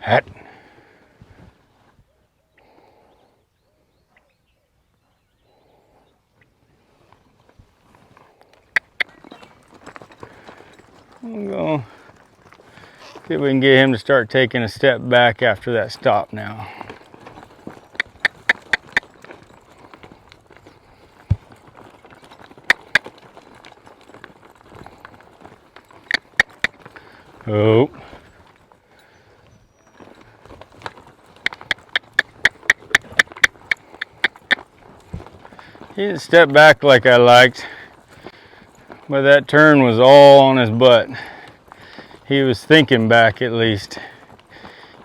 Hat. We'll go see if we can get him to start taking a step back after that stop now. Oh. He didn't step back like I liked, but that turn was all on his butt. He was thinking back at least.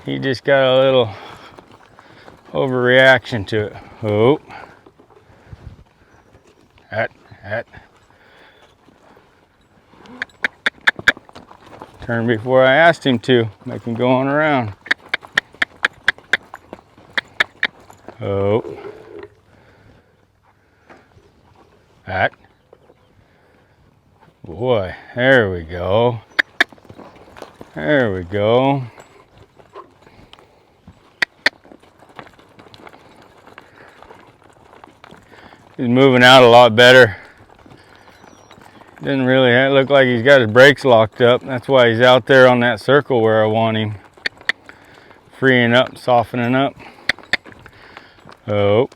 He just got a little overreaction to it. Oh. Hat. Turn before I asked him to, make him go on around. Oh. Hat. Boy, there we go. There we go. He's moving out a lot better. Didn't really look like he's got his brakes locked up. That's why he's out there on that circle where I want him. Freeing up, softening up. Oh.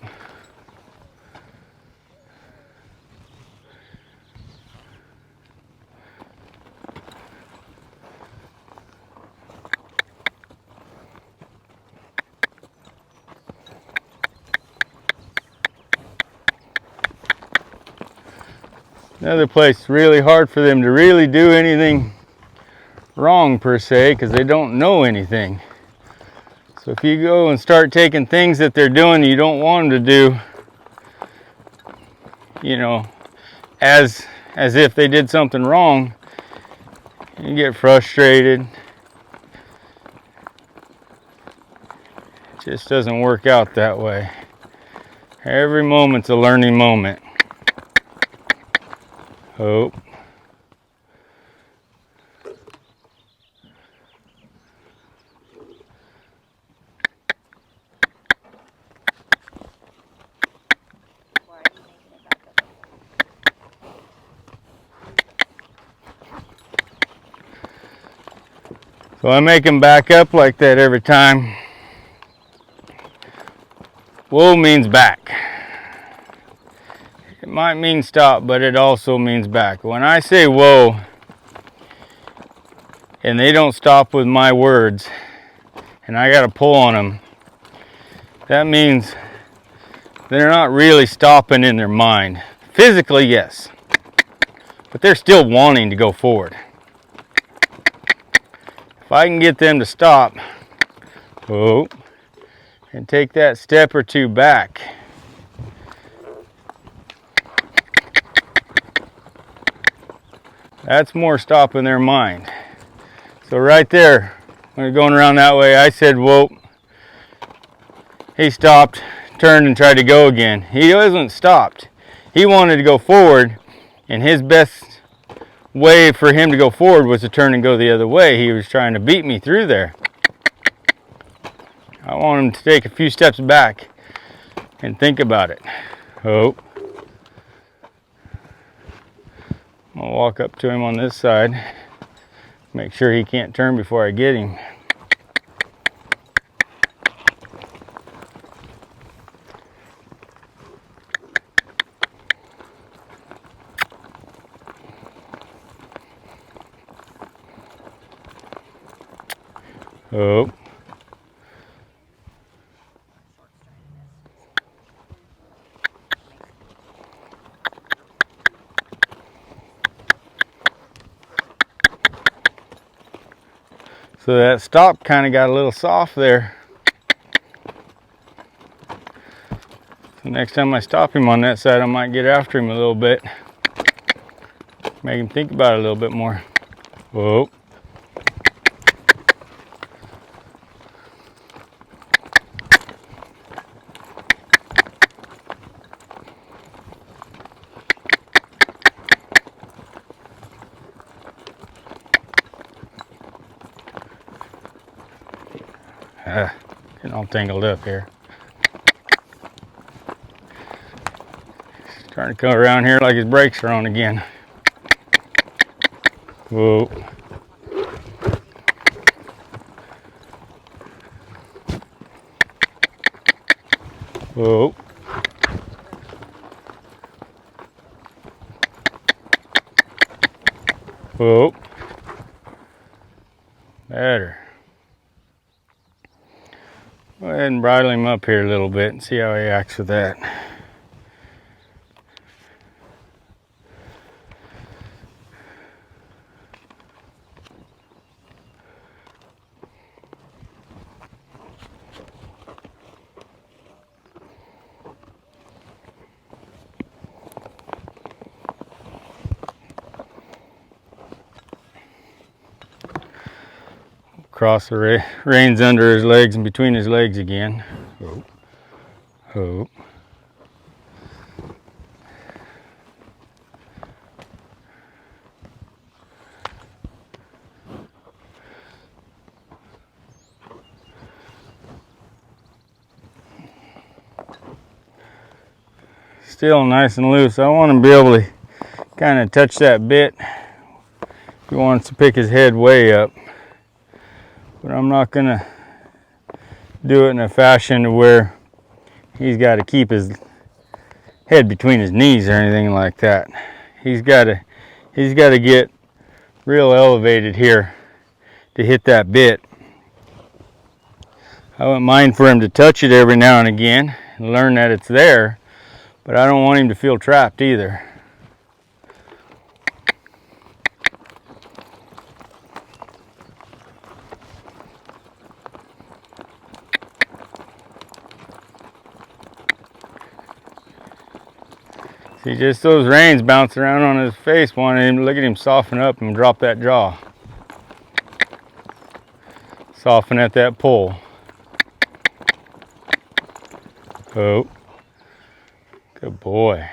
Another place really hard for them to really do anything wrong per se, because they don't know anything. So if you go and start taking things that they're doing you don't want them to do, you know, as if they did something wrong, you get frustrated. It just doesn't work out that way. Every moment's a learning moment. Oh. So I make him back up like that every time. Whoa means back. It might mean stop, but it also means back. When I say whoa, and they don't stop with my words, and I gotta pull on them, that means they're not really stopping in their mind. Physically, yes, but they're still wanting to go forward. If I can get them to stop, oh, and take that step or two back, that's more stop in their mind. So right there, when you're going around that way, I said, whoa. He stopped, turned and tried to go again. He wasn't stopped. He wanted to go forward, and his best way for him to go forward was to turn and go the other way. He was trying to beat me through there. I want him to take a few steps back and think about it. Oh. I'm gonna walk up to him on this side, make sure he can't turn before I get him. Oh. So that stop kind of got a little soft there. So next time I stop him on that side, I might get after him a little bit. Make him think about it a little bit more. Whoa. Getting all tangled up here. Trying to come around here like his brakes are on again. Whoa. Whoa. Whoa. Better. Go ahead and bridle him up here a little bit and see how he acts with that. Cross the reins under his legs and between his legs again. Oh. Oh. Still nice and loose. I want him to be able to kind of touch that bit. He wants to pick his head way up. But I'm not going to do it in a fashion to where he's got to keep his head between his knees or anything like that. He's got to get real elevated here to hit that bit. I wouldn't mind for him to touch it every now and again and learn that it's there, but I don't want him to feel trapped either. See, just those reins bouncing around on his face, wanting him to look at him soften up and drop that jaw. Soften at that pull. Oh, good boy.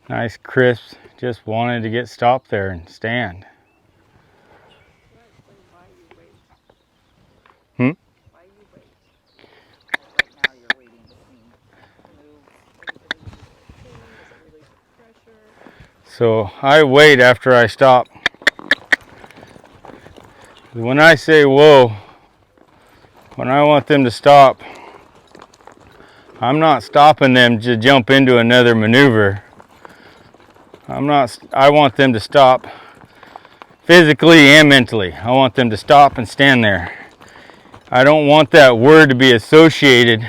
Nice crisp, just wanted to get stopped there and stand. Hmm? So I wait after I stop. When I say whoa, when I want them to stop, I'm not stopping them to jump into another maneuver. I want them to stop physically and mentally. I want them to stop and stand there. I don't want that word to be associated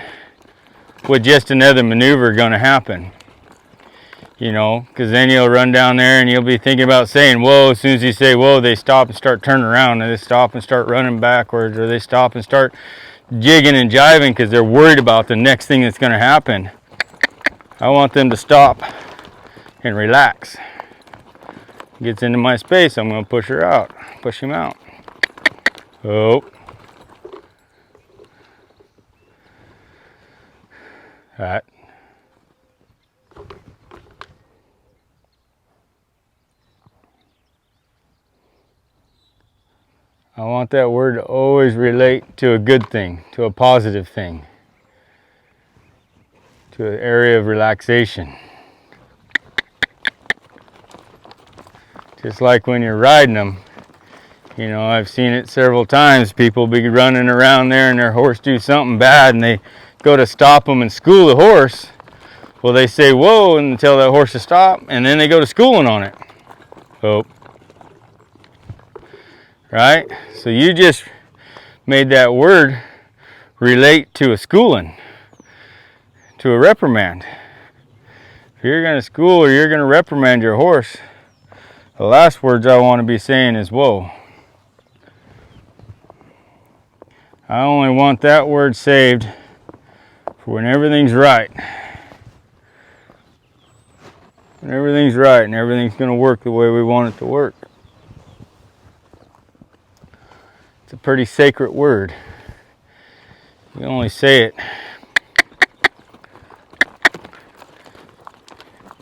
with just another maneuver going to happen. You know, because then you'll run down there and you'll be thinking about saying whoa. As soon as you say whoa, they stop and start turning around, and they stop and start running backwards, or they stop and start jigging and jiving because they're worried about the next thing that's going to happen. I want them to stop and relax. Gets into my space, I'm going to push her out, push him out. Oh. That. I want that word to always relate to a good thing, to a positive thing, to an area of relaxation. Just like when you're riding them, you know, I've seen it several times. People be running around there and their horse do something bad and they go to stop them and school the horse. Well, they say whoa and tell that horse to stop, and then they go to schooling on it. Oh. Right? So you just made that word relate to a schooling, to a reprimand. If you're going to school or you're going to reprimand your horse, the last words I want to be saying is whoa. I only want that word saved for when everything's right. When everything's right and everything's going to work the way we want it to work. It's a pretty sacred word. You only say it.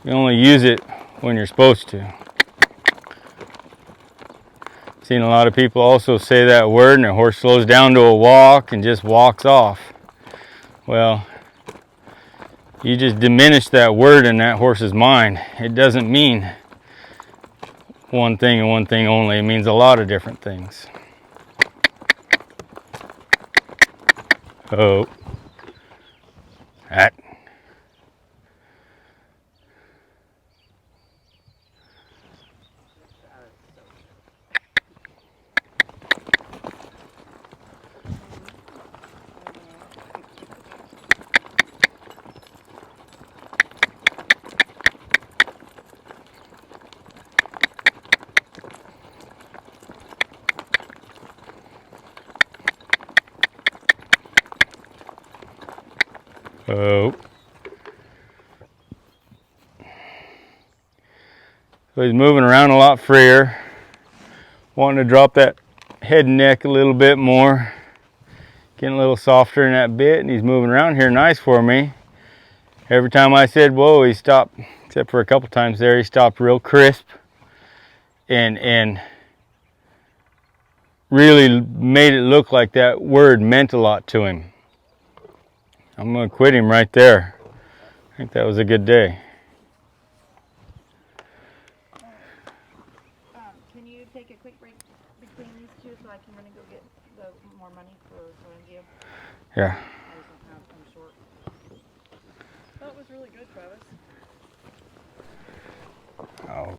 You only use it when you're supposed to. Seen a lot of people also say that word and the horse slows down to a walk and just walks off. Well, you just diminish that word in that horse's mind. It doesn't mean one thing and one thing only. It means a lot of different things. Oh, that. Oh. So he's moving around a lot freer. Wanting to drop that head and neck a little bit more. Getting a little softer in that bit, and he's moving around here nice for me. Every time I said whoa, he stopped, except for a couple times there, he stopped real crisp and really made it look like that word meant a lot to him. I'm going to quit him right there. I think that was a good day. Can you take a quick break between these two so I can run and go get more money for you? Yeah. I'm short. That was really good, Travis. Oh.